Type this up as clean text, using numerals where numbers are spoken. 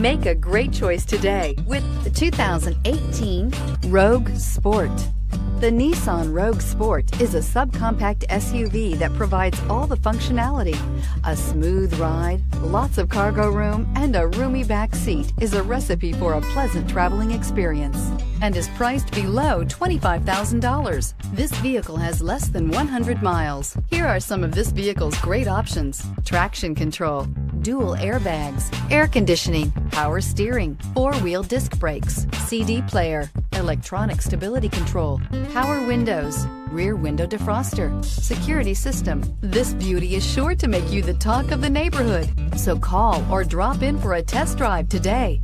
Make a great choice today with the 2018 Rogue Sport. The Nissan Rogue Sport is a subcompact SUV that provides all the functionality. A smooth ride, lots of cargo room, and a roomy back seat is a recipe for a pleasant traveling experience and is priced below $25,000. This vehicle has less than 100 miles. Here are some of this vehicle's great options: traction control, dual airbags, air conditioning, power steering, four-wheel disc brakes, CD player, electronic stability control, power windows, rear window defroster, security system. This beauty is sure to make you the talk of the neighborhood. So call or drop in for a test drive today.